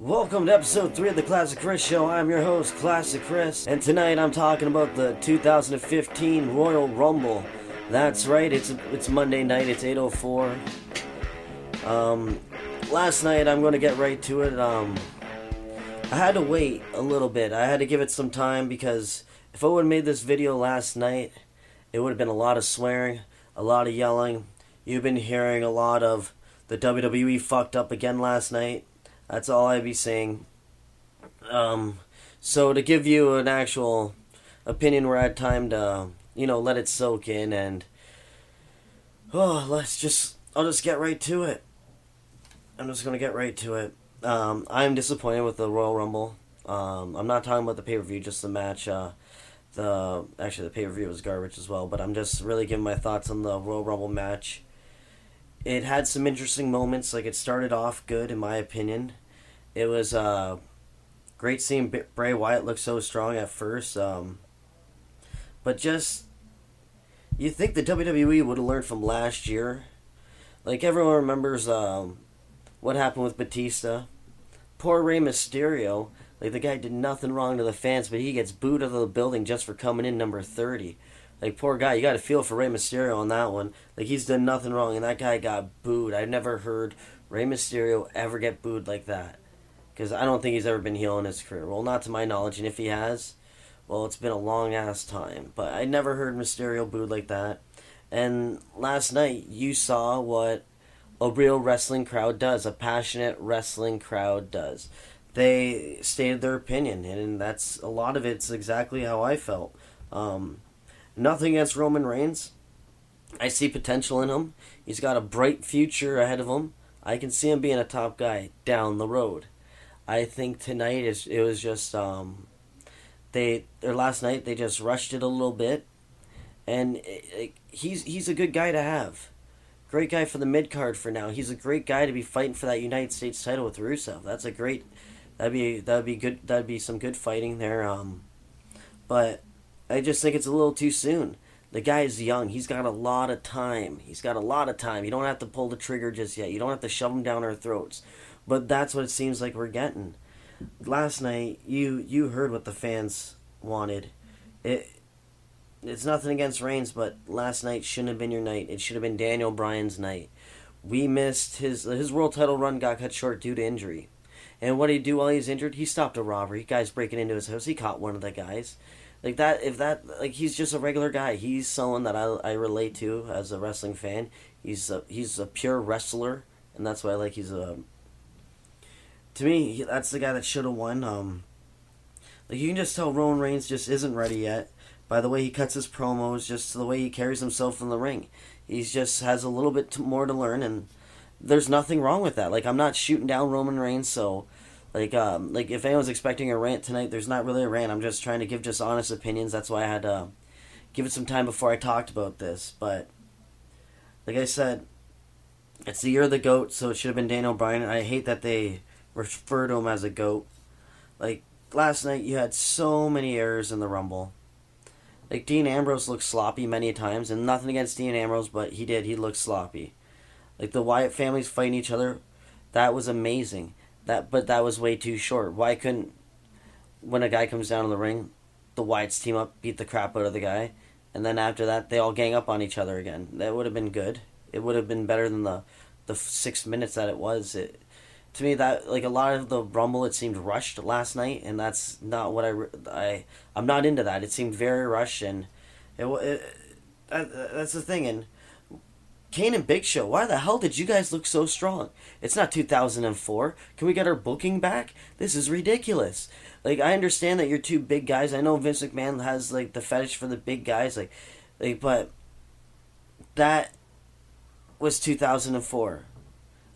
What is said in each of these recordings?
Welcome to episode 3 of the Classic Chris Show. I'm your host, Classic Chris, and tonight I'm talking about the 2015 Royal Rumble. That's right, it's Monday night, it's 8:04. Last night, I'm going to get right to it. I had to wait a little bit. I had to give it some time because if I would have made this video last night, it would have been a lot of swearing, a lot of yelling. You've been hearing a lot of the WWE fucked up again last night. That's all I'd be saying. So to give you an actual opinion where I had time to, let it soak in and, I'll just get right to it. I'm just going to get right to it. I'm disappointed with the Royal Rumble. I'm not talking about the pay-per-view, just the match. The pay-per-view was garbage as well, but I'm just really giving my thoughts on the Royal Rumble match. It had some interesting moments. Like, it started off good, in my opinion. It was great seeing Bray Wyatt look so strong at first. But just, you think the WWE would have learned from last year? Like, everyone remembers what happened with Batista. Poor Rey Mysterio. Like, the guy did nothing wrong to the fans, but he gets booed out of the building just for coming in number 30. Like, poor guy, you gotta feel for Rey Mysterio on that one. Like, he's done nothing wrong, and that guy got booed. I've never heard Rey Mysterio ever get booed like that. Because I don't think he's ever been heel in his career. Well, not to my knowledge, and if he has, well, it's been a long-ass time. But I never heard Mysterio booed like that. And last night, you saw what a real wrestling crowd does, a passionate wrestling crowd does. They stated their opinion, and that's, a lot of it's exactly how I felt. Nothing against Roman Reigns. I see potential in him. He's got a bright future ahead of him. I can see him being a top guy down the road. I think tonight it was just last night they just rushed it a little bit, and he's a good guy to have, great guy for the mid card for now. He's a great guy to be fighting for that United States title with Rusev. That's a great, that'd be good. That'd be some good fighting there. But I just think it's a little too soon. The guy is young. He's got a lot of time. You don't have to pull the trigger just yet. You don't have to shove him down our throats. But that's what it seems like we're getting. Last night, you heard what the fans wanted. It's nothing against Reigns, but last night shouldn't have been your night. It should have been Daniel Bryan's night. We missed his world title run got cut short due to injury. And what did he do while he was injured? He stopped a robbery. Guys breaking into his house. He caught one of the guys. He's just a regular guy. He's someone that I relate to as a wrestling fan. He's a pure wrestler, and that's why I like. To me, that's the guy that should have won. You can just tell Roman Reigns just isn't ready yet by the way he cuts his promos, just the way he carries himself in the ring. He just has a little bit more to learn, and there's nothing wrong with that. Like, I'm not shooting down Roman Reigns, so if anyone's expecting a rant tonight, there's not really a rant. I'm just trying to give just honest opinions. That's why I had to give it some time before I talked about this. But like I said, it's the year of the GOAT, so it should have been Daniel Bryan. I hate that they refer to him as a GOAT. Like, last night you had so many errors in the Rumble. Like, Dean Ambrose looked sloppy many times, and nothing against Dean Ambrose, but he look sloppy. Like, the Wyatt families fighting each other, that was amazing. But that was way too short. Why couldn't, when a guy comes down in the ring, the Wyatts team up, beat the crap out of the guy, and then after that, they all gang up on each other again? That would have been good. It would have been better than the 6 minutes that it was. To me, that, like, a lot of the Rumble, it seemed rushed last night, and that's not what I'm not into that. It seemed very rushed, and that's the thing. And Kane and Big Show, why the hell did you guys look so strong? It's not 2004. Can we get our booking back? This is ridiculous. Like, I understand that you're two big guys. I know Vince McMahon has, like, the fetish for the big guys, but that was 2004.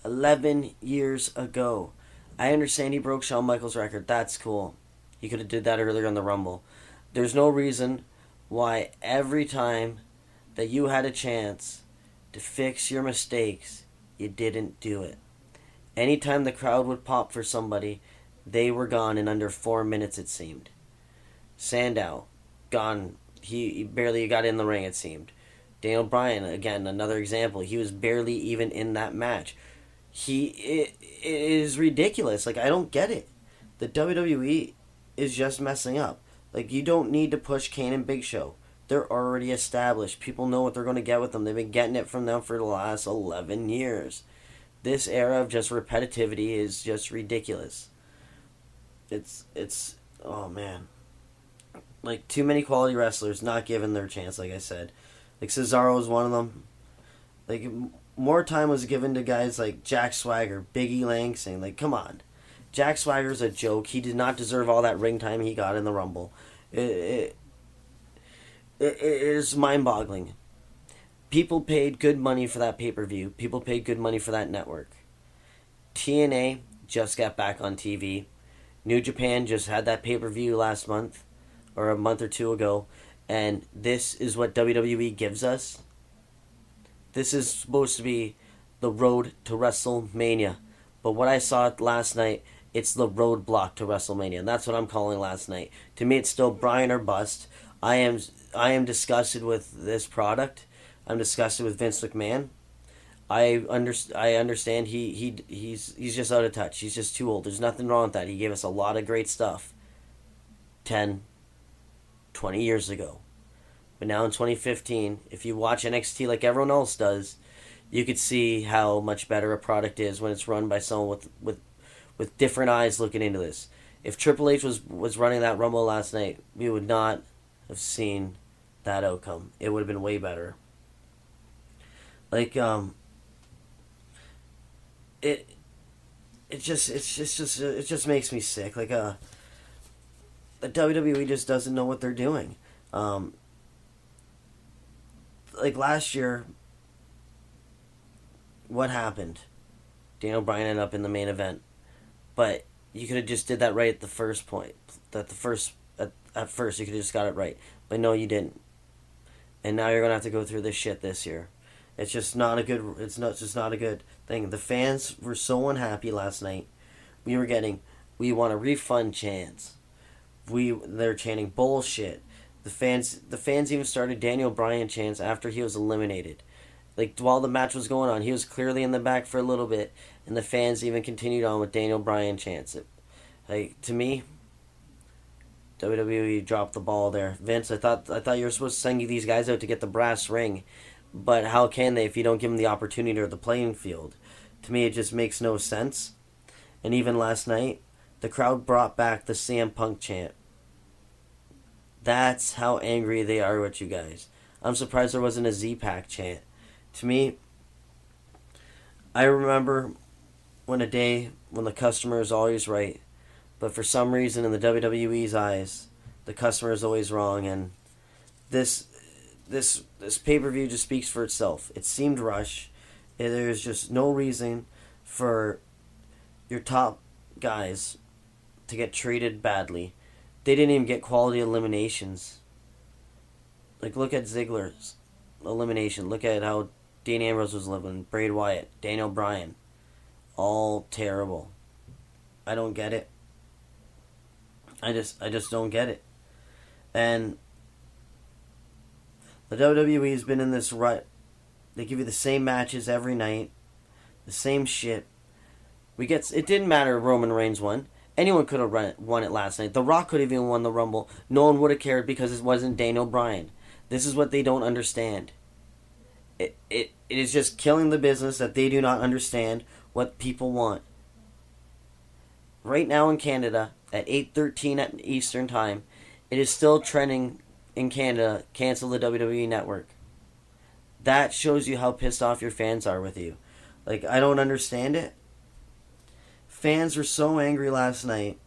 11 years ago. I understand he broke Shawn Michaels' record. That's cool. He could have did that earlier in the Rumble. There's no reason why every time that you had a chance to fix your mistakes, you didn't do it. Anytime the crowd would pop for somebody, they were gone in under 4 minutes, it seemed. Sandow, gone. He barely got in the ring, it seemed. Daniel Bryan, again, another example. He was barely even in that match. It is ridiculous. Like, I don't get it. The WWE is just messing up. Like, you don't need to push Kane and Big Show. They're already established. People know what they're going to get with them. They've been getting it from them for the last 11 years. This era of just repetitivity is just ridiculous. It's oh man. Like, too many quality wrestlers not given their chance, like I said. Like, Cesaro is one of them. Like, more time was given to guys like Jack Swagger, Biggie Langston. Like, come on. Jack Swagger's a joke. He did not deserve all that ring time he got in the Rumble. It is mind-boggling. People paid good money for that pay-per-view. People paid good money for that network. TNA just got back on TV. New Japan just had that pay-per-view last month, or a month or two ago, and this is what WWE gives us. This is supposed to be the road to WrestleMania. But what I saw last night, it's the roadblock to WrestleMania. And that's what I'm calling last night. To me, it's still Bryan or bust. I am disgusted with this product. I'm disgusted with Vince McMahon. I understand he's just out of touch. He's just too old. There's nothing wrong with that. He gave us a lot of great stuff 10, 20 years ago. But now in 2015, if you watch NXT like everyone else does, you could see how much better a product is when it's run by someone with different eyes looking into this. If Triple H was running that Rumble last night, we would not have seen that outcome. It would have been way better. Like, it just makes me sick. Like, the WWE just doesn't know what they're doing. Like last year, what happened? Daniel Bryan ended up in the main event, but you could have just did that right at the first point. At first, you could have just got it right, but no, you didn't. And now you're gonna have to go through this shit this year. It's just not a good. It's just not a good thing. The fans were so unhappy last night. We want a refund chants. They're chanting bullshit. The fans even started Daniel Bryan chants after he was eliminated. Like, while the match was going on, he was clearly in the back for a little bit, and the fans even continued on with Daniel Bryan chants. To me, WWE dropped the ball there. Vince, I thought you were supposed to send these guys out to get the brass ring, but how can they if you don't give them the opportunity or the playing field? To me, it just makes no sense. And even last night, the crowd brought back the CM Punk chant. That's how angry they are with you guys. I'm surprised there wasn't a Z-Pack chant. To me, I remember when the customer is always right, but for some reason in the WWE's eyes, the customer is always wrong, and this pay-per-view just speaks for itself. It seemed rushed. There's just no reason for your top guys to get treated badly. They didn't even get quality eliminations. Like, look at Ziggler's elimination. Look at how Dean Ambrose was living, Bray Wyatt, Daniel Bryan. All terrible. I don't get it. I just don't get it. And the WWE has been in this rut. They give you the same matches every night. The same shit. It didn't matter if Roman Reigns won. Anyone could have won it last night. The Rock could have even won the Rumble. No one would have cared because it wasn't Daniel Bryan. This is what they don't understand. It is just killing the business that they do not understand what people want. Right now in Canada, at 8:13 at Eastern Time, it is still trending in Canada, cancel the WWE Network. That shows you how pissed off your fans are with you. Like, I don't understand it. Fans were so angry last night.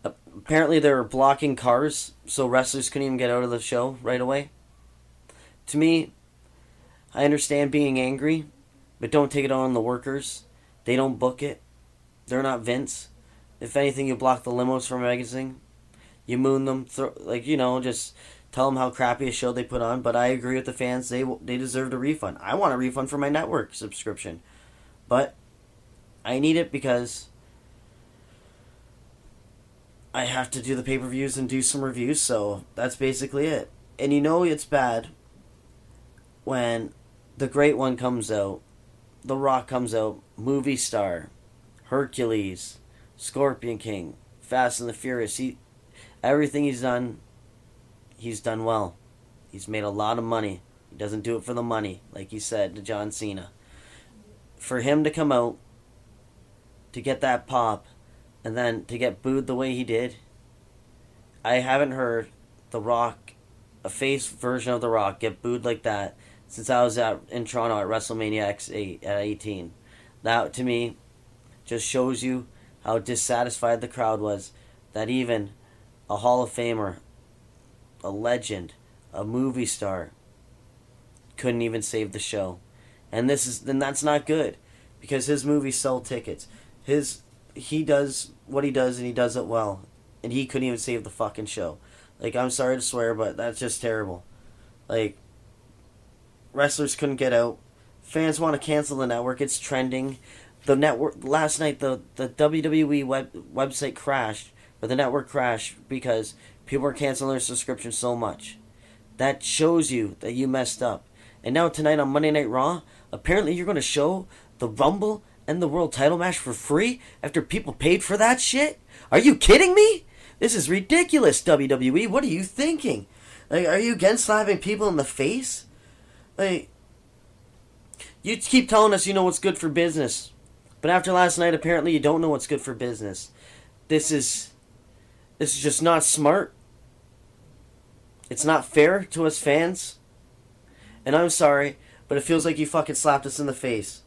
Apparently they were blocking cars so wrestlers couldn't even get out of the show right away. To me, I understand being angry, but don't take it on the workers. They don't book it. They're not Vince. If anything, you block the limos from exiting. You moon them, just tell them how crappy a show they put on. But I agree with the fans. They deserved a refund. I want a refund for my network subscription. But I need it because I have to do the pay-per-views and do some reviews, so that's basically it. And you know it's bad when the great one comes out The Rock comes out, movie star, Hercules, Scorpion King, Fast and the Furious. Everything he's done well. He's made a lot of money. He doesn't do it for the money, like he said to John Cena. For him to come out, to get that pop, and then to get booed the way he did, I haven't heard The Rock, a face version of The Rock, get booed like that since I was in Toronto at WrestleMania X8 at 18. That, to me, just shows you how dissatisfied the crowd was that even a Hall of Famer, a legend, a movie star, couldn't even save the show. And that's not good, because his movies sell tickets. He does what he does, and he does it well, and he couldn't even save the fucking show. Like, I'm sorry to swear, but that's just terrible. Like, wrestlers couldn't get out. Fans want to cancel the network. It's trending. The network last night, the WWE website crashed, or the network crashed, because people were canceling their subscription so much. That shows you that you messed up. And now tonight on Monday Night Raw, apparently you're going to show the Rumble and the World Title match for free after people paid for that shit? Are you kidding me? This is ridiculous, WWE. What are you thinking? Like, are you against slapping people in the face? Like, you keep telling us you know what's good for business, but after last night, apparently you don't know what's good for business. This is just not smart. It's not fair to us fans. And I'm sorry, but it feels like you fucking slapped us in the face.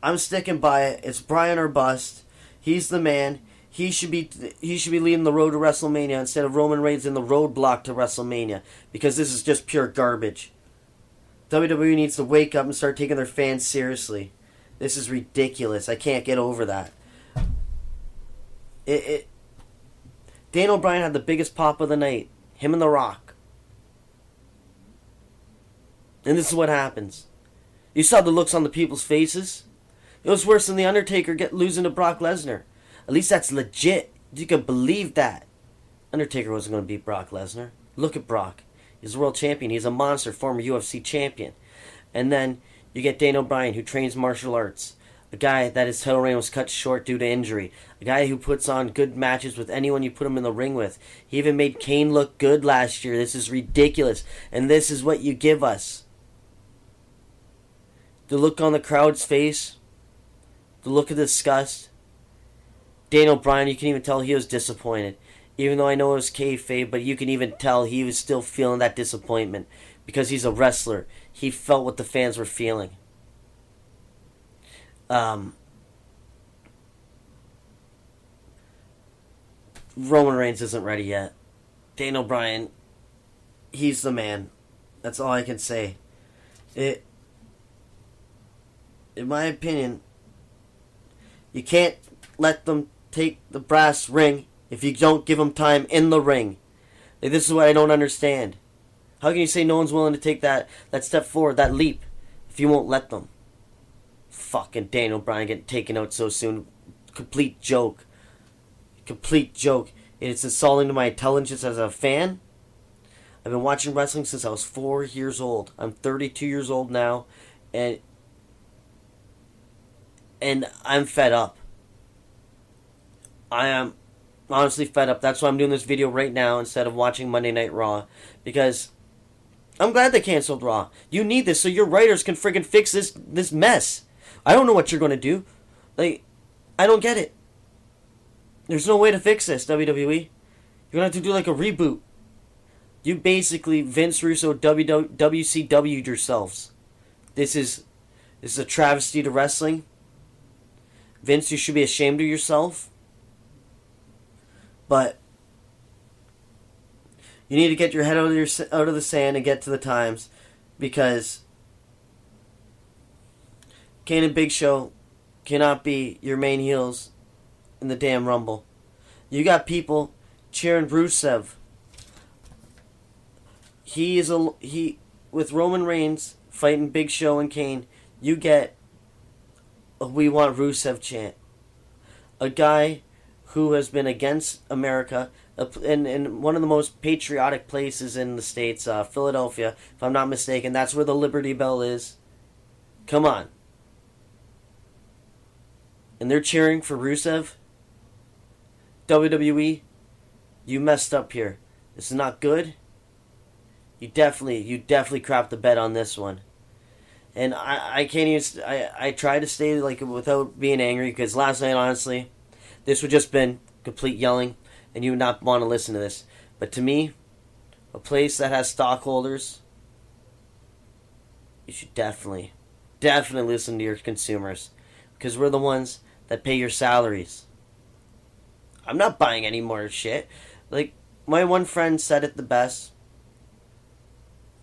I'm sticking by it. It's Bryan or bust. He's the man. He should be leading the road to WrestleMania instead of Roman Reigns in the roadblock to WrestleMania, because this is just pure garbage. WWE needs to wake up and start taking their fans seriously. This is ridiculous. I can't get over that. Daniel Bryan had the biggest pop of the night. Him and The Rock. And this is what happens. You saw the looks on the people's faces. It was worse than The Undertaker losing to Brock Lesnar. At least that's legit. You can believe that. Undertaker wasn't going to beat Brock Lesnar. Look at Brock. He's a world champion. He's a monster, former UFC champion. And then you get Daniel Bryan, who trains martial arts. A guy that his title reign was cut short due to injury. A guy who puts on good matches with anyone you put him in the ring with. He even made Kane look good last year. This is ridiculous. And this is what you give us. The look on the crowd's face. The look of disgust. Daniel Bryan, you can even tell he was disappointed. Even though I know it was kayfabe, but you can even tell he was still feeling that disappointment. Because he's a wrestler. He felt what the fans were feeling. Roman Reigns isn't ready yet. Daniel Bryan, he's the man. That's all I can say. In my opinion, you can't let them take the brass ring if you don't give them time in the ring. Like, this is what I don't understand. How can you say no one's willing to take that step forward, that leap, if you won't let them? Fucking Daniel Bryan getting taken out so soon. Complete joke. Complete joke. It's insulting to my intelligence as a fan. I've been watching wrestling since I was 4 years old. I'm 32 years old now, and I'm fed up. I am honestly fed up. That's why I'm doing this video right now instead of watching Monday Night Raw, because I'm glad they canceled Raw. You need this so your writers can friggin' fix this mess. I don't know what you're going to do. Like, I don't get it. There's no way to fix this, WWE. You're going to have to do like a reboot. You basically, Vince Russo, WCW'd yourselves. This is a travesty to wrestling. Vince, you should be ashamed of yourself. But you need to get your head out of the sand and get to the times, because Kane and Big Show cannot be your main heels in the damn Rumble. You got people cheering Rusev. With Roman Reigns fighting Big Show and Kane, you get a "We Want Rusev" chant. A guy who has been against America in one of the most patriotic places in the States, Philadelphia, if I'm not mistaken. That's where the Liberty Bell is. Come on. and they're cheering for Rusev, WWE, you messed up here. This is not good. You definitely crapped the bed on this one. And I can't even, I try to stay like without being angry, because last night, honestly, this would just been complete yelling, and you would not want to listen to this. But to me, a place that has stockholders, you should definitely listen to your consumers, because we're the ones that pay your salaries. I'm not buying any more shit. Like, my one friend said it the best.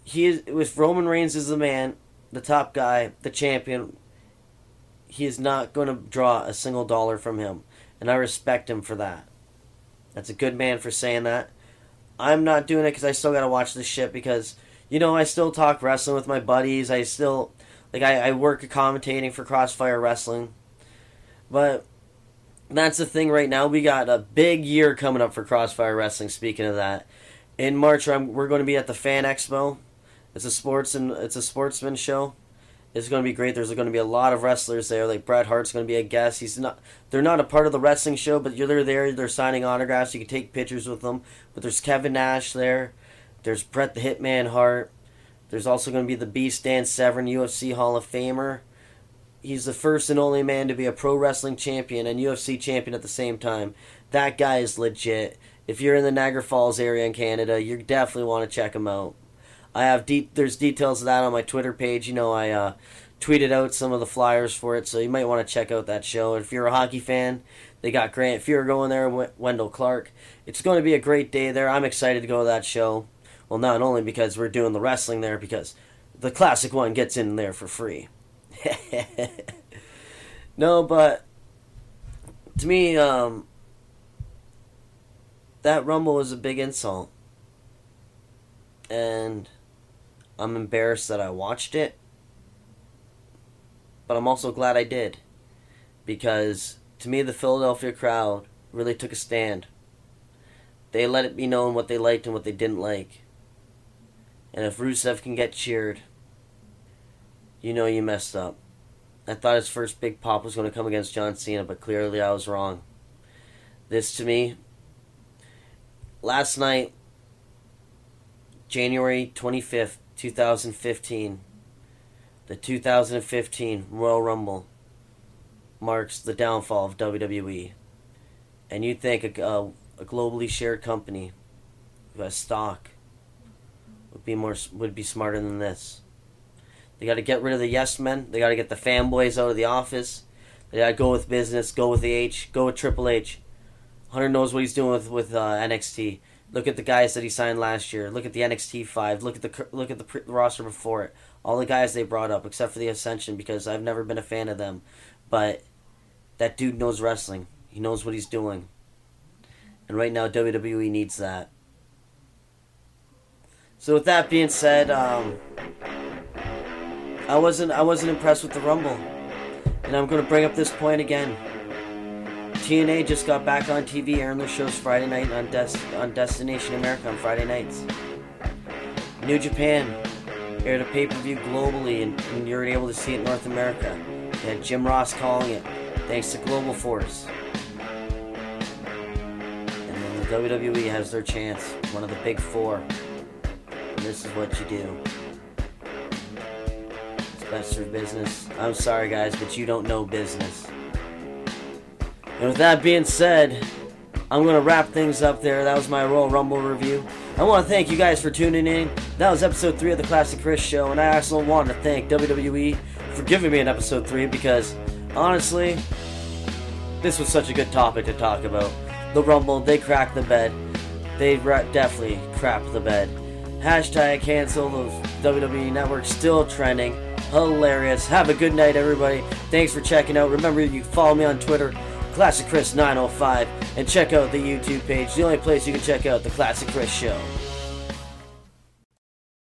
If Roman Reigns is the man, the top guy, the champion, he is not going to draw a single dollar from him. And I respect him for that. That's a good man for saying that. I'm not doing it because I still got to watch this shit, because, you know, I still talk wrestling with my buddies. I still, like, I work commentating for Crossfire Wrestling. But that's the thing right now. We got a big year coming up for Crossfire Wrestling, speaking of that. In March, we're going to be at the Fan Expo. It's a sportsman show. It's going to be great. There's going to be a lot of wrestlers there. Like Bret Hart's going to be a guest. They're not a part of the wrestling show, but they're there. They're signing autographs. You can take pictures with them. But there's Kevin Nash there. There's Bret the Hitman Hart. There's also going to be the Beast Dan Severn, UFC Hall of Famer. He's the first and only man to be a pro wrestling champion and UFC champion at the same time. That guy is legit. If you're in the Niagara Falls area in Canada, you definitely want to check him out. There's details of that on my Twitter page. You know, I tweeted out some of the flyers for it, so you might want to check out that show. If you're a hockey fan, they got Grant Fuhr going there, Wendell Clark. It's going to be a great day there. I'm excited to go to that show. Well, not only because we're doing the wrestling there, because the Classic One gets in there for free. No, but to me, that Rumble was a big insult. And I'm embarrassed that I watched it, but I'm also glad I did, because to me the Philadelphia crowd really took a stand. They let it be known what they liked and what they didn't like. And if Rusev can get cheered, you know you messed up. I thought his first big pop was going to come against John Cena, but clearly I was wrong. This, to me, last night, January 25th, 2015, the 2015 Royal Rumble marks the downfall of WWE. And you'd think a globally shared company who has stock would be smarter than this. They got to get rid of the yes men. They got to get the fanboys out of the office. They got to go with business. Go with the H. Go with Triple H. Hunter knows what he's doing with NXT. Look at the guys that he signed last year. Look at the NXT 5. Look at the roster before it. All the guys they brought up, except for the Ascension, because I've never been a fan of them. But that dude knows wrestling. He knows what he's doing. And right now, WWE needs that. So with that being said, I wasn't impressed with the Rumble, and I'm going to bring up this point again. TNA just got back on TV, airing their shows Friday night on Destination America on Friday nights. New Japan aired a pay-per-view globally, and you were able to see it in North America. They had Jim Ross calling it, thanks to Global Force. And then the WWE has their chance, one of the big four. And this is what you do. It's best for business. I'm sorry, guys, but you don't know business. And with that being said, I'm going to wrap things up there. That was my Royal Rumble review. I want to thank you guys for tuning in. That was episode 3 of the Classic Chris Show, and I also want to thank WWE for giving me an episode 3, because, honestly, this was such a good topic to talk about. The Rumble, they cracked the bed. They definitely crapped the bed. Hashtag cancel the WWE Network, still trending. Hilarious. Have a good night, everybody. Thanks for checking out. Remember, you can follow me on Twitter, Classic Chris 905, and check out the YouTube page, the only place you can check out the Classic Chris Show.